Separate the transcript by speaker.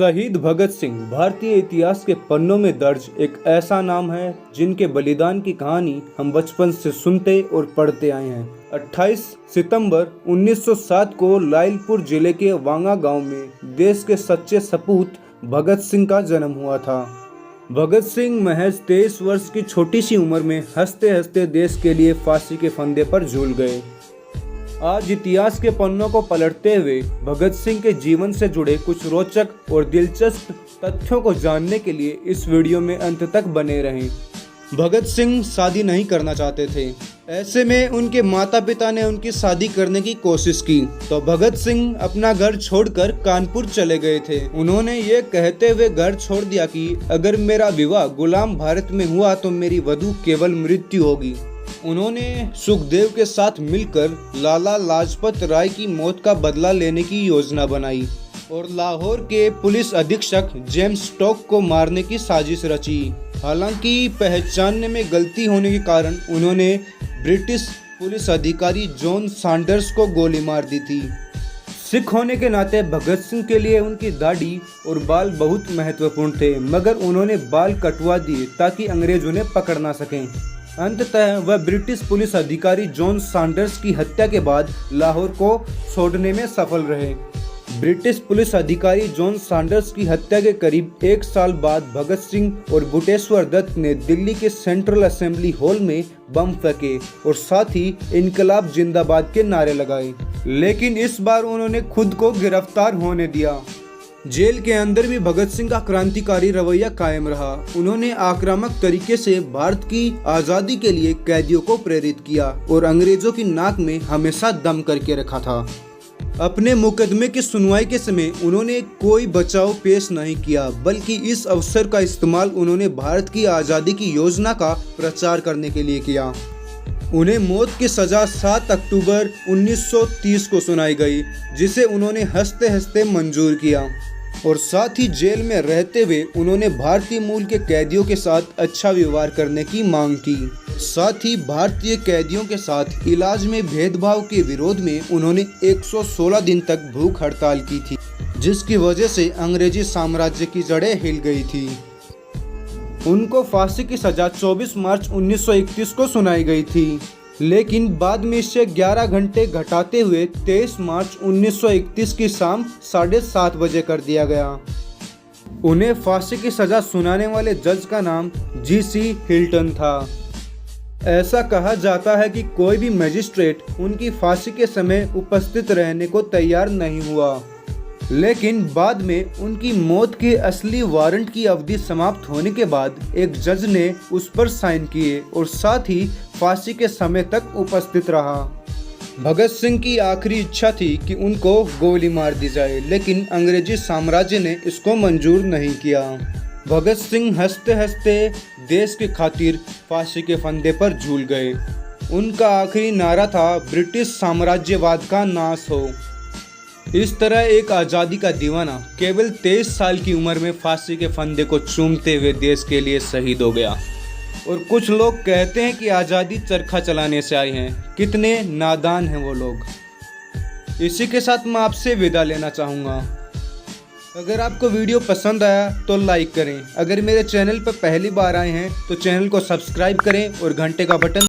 Speaker 1: शहीद भगत सिंह भारतीय इतिहास के पन्नों में दर्ज एक ऐसा नाम है जिनके बलिदान की कहानी हम बचपन से सुनते और पढ़ते आए हैं। 28 सितंबर 1907 को लायलपुर जिले के वांगा गांव में देश के सच्चे सपूत भगत सिंह का जन्म हुआ था। भगत सिंह महज 23 वर्ष की छोटी सी उम्र में हंसते हंसते देश के लिए फांसी के फंदे पर झूल गए। आज इतिहास के पन्नों को पलटते हुए भगत सिंह के जीवन से जुड़े कुछ रोचक और दिलचस्प तथ्यों को जानने के लिए इस वीडियो में अंत तक बने रहें। भगत सिंह शादी नहीं करना चाहते थे। ऐसे में उनके माता पिता ने उनकी शादी करने की कोशिश की तो भगत सिंह अपना घर छोड़कर कानपुर चले गए थे। उन्होंने ये कहते हुए घर छोड़ दिया कि अगर मेरा विवाह गुलाम भारत में हुआ तो मेरी वधू केवल मृत्यु होगी। उन्होंने सुखदेव के साथ मिलकर लाला लाजपत राय की मौत का बदला लेने की योजना बनाई और लाहौर के पुलिस अधीक्षक जेम्स स्टॉक को मारने की साजिश रची। हालांकि पहचानने में गलती होने के कारण उन्होंने ब्रिटिश पुलिस अधिकारी जॉन सैंडर्स को गोली मार दी थी। सिख होने के नाते भगत सिंह के लिए उनकी दाढ़ी और बाल बहुत महत्वपूर्ण थे, मगर उन्होंने बाल कटवा दिए ताकि अंग्रेज उन्हें पकड़ ना सकें। अंततः वह ब्रिटिश पुलिस अधिकारी जॉन सैंडर्स की हत्या के बाद लाहौर को छोड़ने में सफल रहे। ब्रिटिश पुलिस अधिकारी जॉन सैंडर्स की हत्या के करीब एक साल बाद भगत सिंह और बुटेश्वर दत्त ने दिल्ली के सेंट्रल असेंबली हॉल में बम फेंके और साथ ही इनकलाब जिंदाबाद के नारे लगाए, लेकिन इस बार उन्होंने खुद को गिरफ्तार होने दिया। जेल के अंदर भी भगत सिंह का क्रांतिकारी रवैया कायम रहा। उन्होंने आक्रामक तरीके से भारत की आज़ादी के लिए कैदियों को प्रेरित किया और अंग्रेजों की नाक में हमेशा दम करके रखा था। अपने मुकदमे की सुनवाई के समय उन्होंने कोई बचाव पेश नहीं किया, बल्कि इस अवसर का इस्तेमाल उन्होंने भारत की आज़ादी की योजना का प्रचार करने के लिए किया। उन्हें मौत की सज़ा 7 अक्टूबर 1930 को सुनाई गई, जिसे उन्होंने हंसते हंसते मंजूर किया और साथ ही जेल में रहते हुए उन्होंने भारतीय मूल के कैदियों के साथ अच्छा व्यवहार करने की मांग की। साथ ही भारतीय कैदियों के साथ इलाज में भेदभाव के विरोध में उन्होंने 116 दिन तक भूख हड़ताल की थी, जिसकी वजह से अंग्रेजी साम्राज्य की जड़ें हिल गई थी। उनको फांसी की सजा 24 मार्च 1931 को सुनाई गई थी, लेकिन बाद में इसे 11 घंटे घटाते हुए 23 मार्च 1931 की शाम 7:30 बजे कर दिया गया। उन्हें फांसी की सजा सुनाने वाले जज का नाम G.C. हिल्टन था। ऐसा कहा जाता है कि कोई भी मजिस्ट्रेट उनकी फांसी के समय उपस्थित रहने को तैयार नहीं हुआ, लेकिन बाद में उनकी मौत के असली वारंट की अवधि समाप्त होने के बाद एक जज ने उस पर साइन किए और साथ ही फांसी के समय तक उपस्थित रहा। भगत सिंह की आखिरी इच्छा थी कि उनको गोली मार दी जाए, लेकिन अंग्रेजी साम्राज्य ने इसको मंजूर नहीं किया। भगत सिंह हंसते हंसते देश की खातिर फांसी के फंदे पर झूल गए। उनका आखिरी नारा था, ब्रिटिश साम्राज्यवाद का नाश हो। इस तरह एक आज़ादी का दीवाना केवल 23 साल की उम्र में फांसी के फंदे को चूमते हुए देश के लिए शहीद हो गया। और कुछ लोग कहते हैं कि आज़ादी चरखा चलाने से आई है। कितने नादान हैं वो लोग। इसी के साथ मैं आपसे विदा लेना चाहूँगा। अगर आपको वीडियो पसंद आया तो लाइक करें। अगर मेरे चैनल पर पहली बार आए हैं तो चैनल को सब्सक्राइब करें और घंटे का बटन